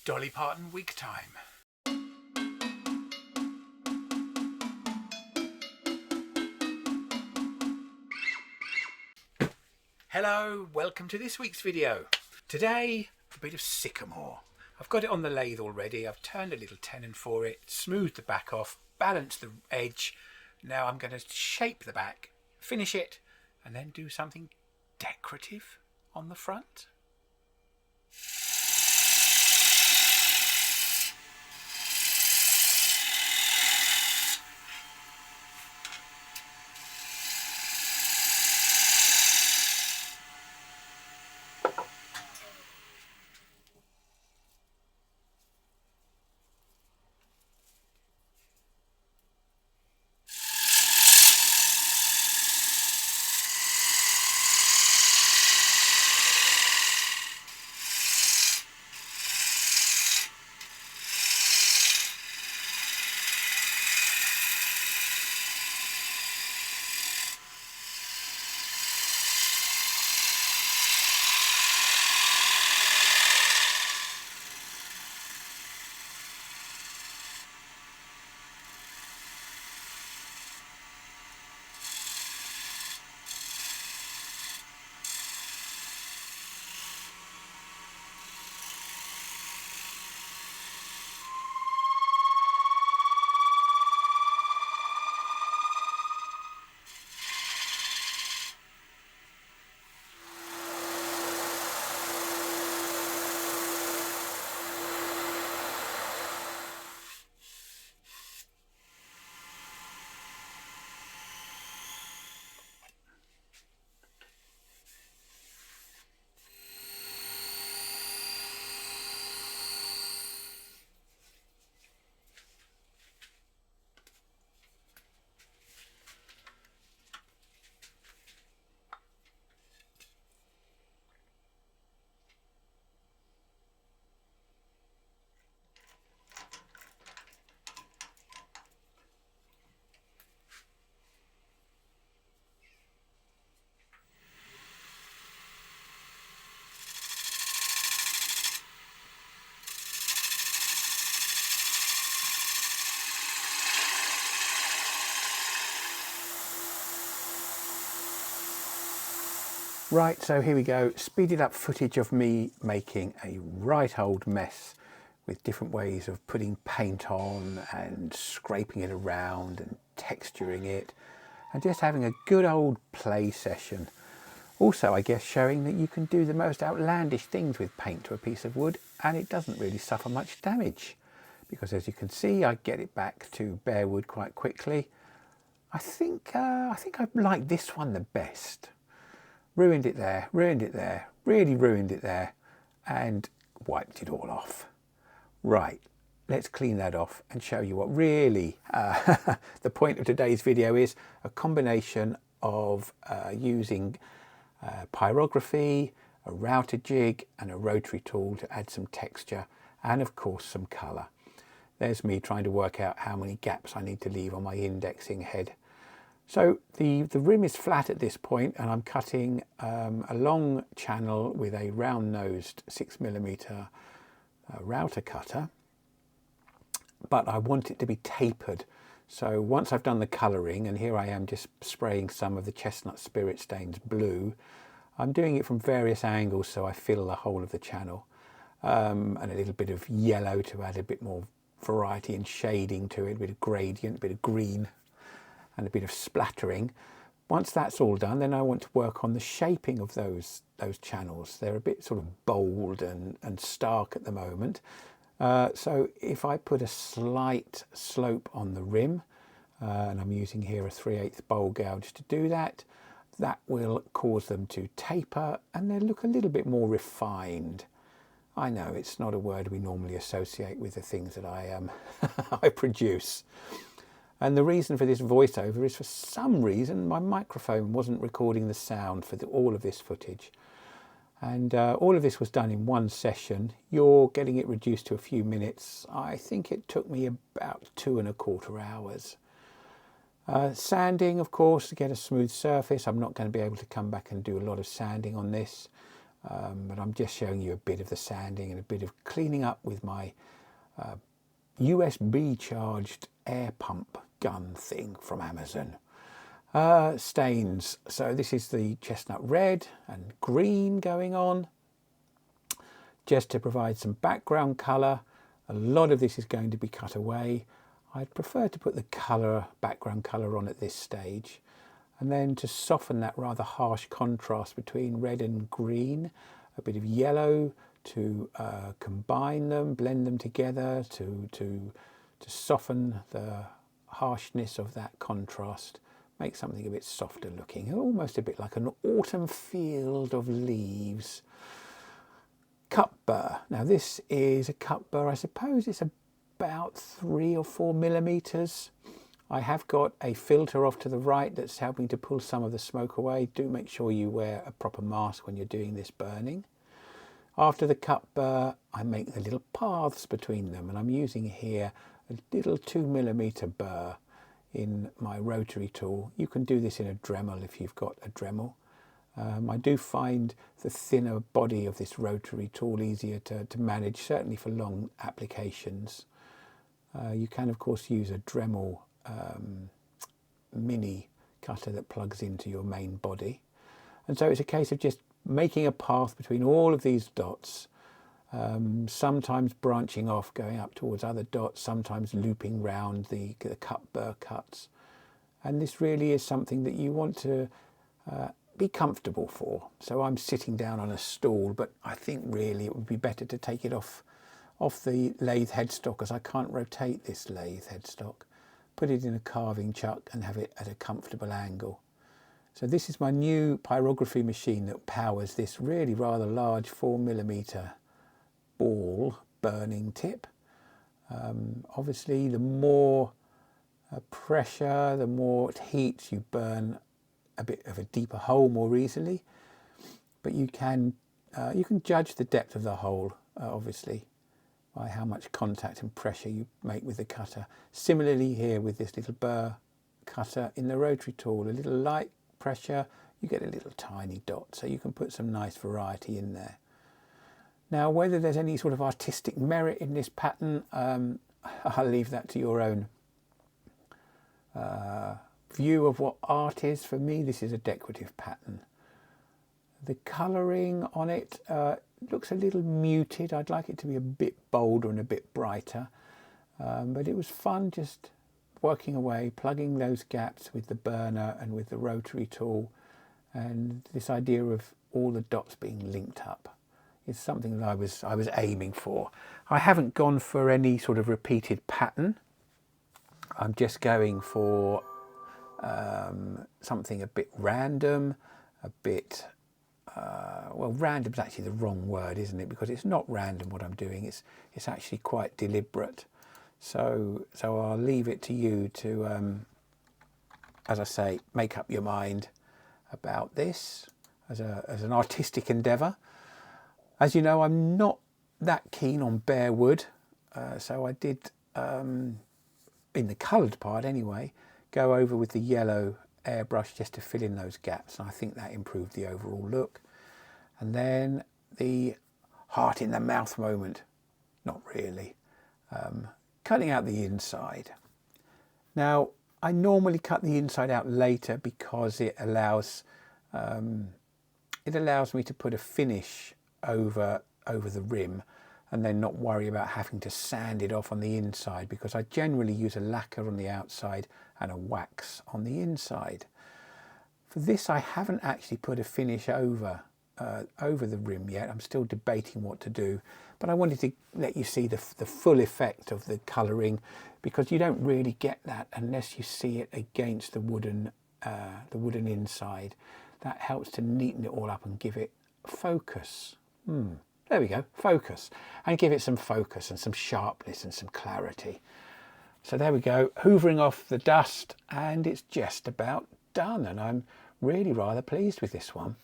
Dolly Parton wig time. Hello, welcome to this week's video. Today, a bit of sycamore. I've got it on the lathe already. I've turned a little tenon for it, smoothed the back off, balanced the edge. Now I'm going to shape the back, finish it, and then do something decorative on the front. Right, so here we go, speeded up footage of me making a right old mess with different ways of putting paint on and scraping it around and texturing it and just having a good old play session. Also, I guess, showing that you can do the most outlandish things with paint to a piece of wood and it doesn't really suffer much damage, because as you can see, I get it back to bare wood quite quickly. I think I like this one the best. Ruined it there, really ruined it there, and wiped it all off. Right, let's clean that off and show you what really the point of today's video is: a combination of using pyrography, a router jig and a rotary tool to add some texture and of course some colour. There's me trying to work out how many gaps I need to leave on my indexing head. So the rim is flat at this point and I'm cutting a long channel with a round-nosed 6mm router cutter, but I want it to be tapered. So once I've done the colouring, and here I am just spraying some of the Chestnut Spirit stains blue, I'm doing it from various angles so I fill the whole of the channel, and a little bit of yellow to add a bit more variety and shading to it, a bit of gradient, a bit of green and a bit of splattering. Once that's all done, then I want to work on the shaping of those channels. They're a bit sort of bold and stark at the moment. So if I put a slight slope on the rim, and I'm using here a 3/8 bowl gouge to do that, that will cause them to taper and they look a little bit more refined. I know it's not a word we normally associate with the things that I I produce. And the reason for this voiceover is, for some reason, my microphone wasn't recording the sound for all of this footage. And all of this was done in one session. You're getting it reduced to a few minutes. I think it took me about 2¼ hours. Sanding, of course, to get a smooth surface. I'm not going to be able to come back and do a lot of sanding on this. but I'm just showing you a bit of the sanding and a bit of cleaning up with my USB charged air pump gun thing from Amazon. Stains, so this is the chestnut red and green going on, just to provide some background colour. A lot of this is going to be cut away. I'd prefer to put the background colour on at this stage, and then to soften that rather harsh contrast between red and green, a bit of yellow to combine them, blend them together to soften the harshness of that contrast, make something a bit softer looking, almost a bit like an autumn field of leaves. Cup burr. Now this is a cup burr, I suppose it's about 3 or 4 millimeters. I have got a filter off to the right that's helping to pull some of the smoke away. Do make sure you wear a proper mask when you're doing this burning. After the cup burr, I make the little paths between them, and I'm using here a little 2 millimeter burr in my rotary tool. You can do this in a Dremel if you've got a Dremel. I do find the thinner body of this rotary tool easier to manage, certainly for long applications. You can of course use a Dremel mini cutter that plugs into your main body, and so it's a case of just making a path between all of these dots, sometimes branching off, going up towards other dots, sometimes looping round the cup burr cuts. And this really is something that you want to be comfortable for. So I'm sitting down on a stool, but I think really it would be better to take it off the lathe headstock, as I can't rotate this lathe headstock. Put it in a carving chuck and have it at a comfortable angle. So this is my new pyrography machine that powers this really rather large 4 millimeter ball burning tip. Obviously the more pressure, the more it heats, you burn a bit of a deeper hole more easily, but you can judge the depth of the hole obviously by how much contact and pressure you make with the cutter. Similarly here with this little burr cutter in the rotary tool, a little light pressure, you get a little tiny dot, so you can put some nice variety in there. Now whether there's any sort of artistic merit in this pattern, I'll leave that to your own view of what art is. For me, this is a decorative pattern. The colouring on it looks a little muted. I'd like it to be a bit bolder and a bit brighter, but it was fun just working away, plugging those gaps with the burner and with the rotary tool, and this idea of all the dots being linked up is something that I was aiming for. I haven't gone for any sort of repeated pattern. I'm just going for something a bit random, a bit well, random's actually the wrong word, isn't it? Because it's not random what I'm doing. It's actually quite deliberate. So I'll leave it to you to, as I say, make up your mind about this as an artistic endeavour. As you know, I'm not that keen on bare wood, so I did, in the coloured part anyway, go over with the yellow airbrush just to fill in those gaps, and I think that improved the overall look. And then the heart in the mouth moment, not really, cutting out the inside. Now I normally cut the inside out later because it allows me to put a finish over the rim and then not worry about having to sand it off on the inside, because I generally use a lacquer on the outside and a wax on the inside. For this I haven't actually put a finish over the rim yet. I'm still debating what to do, but I wanted to let you see the full effect of the colouring, because you don't really get that unless you see it against the wooden inside. That helps to neaten it all up and give it focus. There we go, focus, and give it some focus and some sharpness and some clarity. So there we go, hoovering off the dust, and it's just about done, and I'm really rather pleased with this one.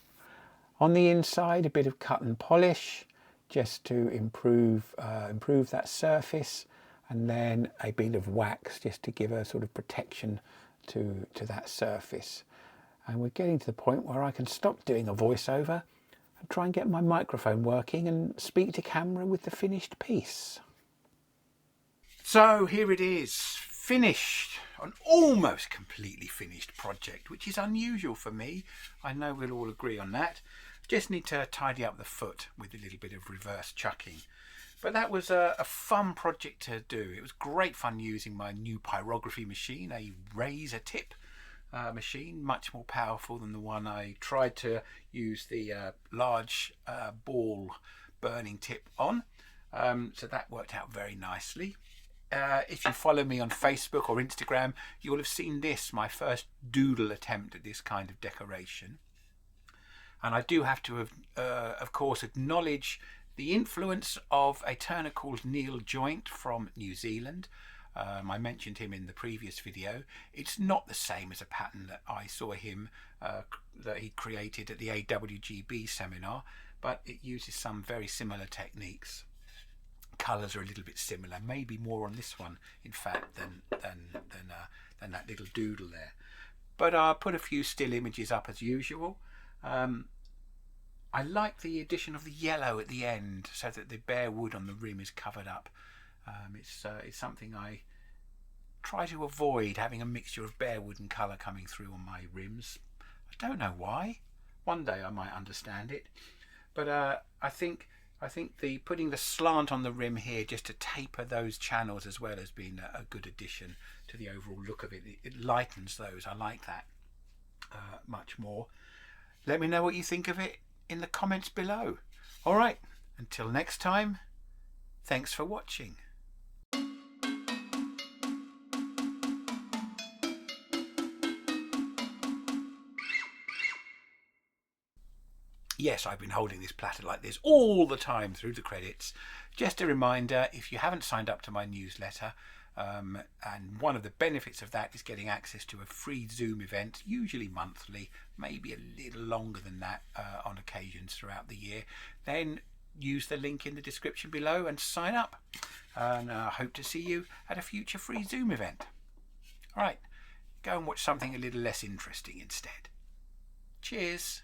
On the inside, a bit of cut and polish just to improve that surface, and then a bit of wax just to give a sort of protection to that surface. And we're getting to the point where I can stop doing a voiceover and try and get my microphone working and speak to camera with the finished piece. So here it is, finished, an almost completely finished project, which is unusual for me. I know we'll all agree on that. Just need to tidy up the foot with a little bit of reverse chucking. But that was a fun project to do. It was great fun using my new pyrography machine, a razor tip machine, much more powerful than the one I tried to use the large ball burning tip on. So that worked out very nicely. If you follow me on Facebook or Instagram, you'll have seen this, my first doodle attempt at this kind of decoration. And I do have to, of course, acknowledge the influence of a turner called Neil Joint from New Zealand. I mentioned him in the previous video. It's not the same as a pattern that I saw him, that he created at the AWGB seminar, but it uses some very similar techniques. Colours are a little bit similar, maybe more on this one, in fact, than that little doodle there. But I'll put a few still images up as usual. I like the addition of the yellow at the end, so that the bare wood on the rim is covered up. It's something I try to avoid, having a mixture of bare wood and colour coming through on my rims. I don't know why. One day I might understand it. But I think the putting the slant on the rim here just to taper those channels as well has been a good addition to the overall look of it. It lightens those. I like that much more. Let me know what you think of it in the comments below. All right, until next time, thanks for watching. Yes, I've been holding this platter like this all the time through the credits. Just a reminder, if you haven't signed up to my newsletter, and one of the benefits of that is getting access to a free Zoom event, usually monthly, maybe a little longer than that on occasions throughout the year, then use the link in the description below and sign up. And I hope to see you at a future free Zoom event. All right, go and watch something a little less interesting instead. Cheers.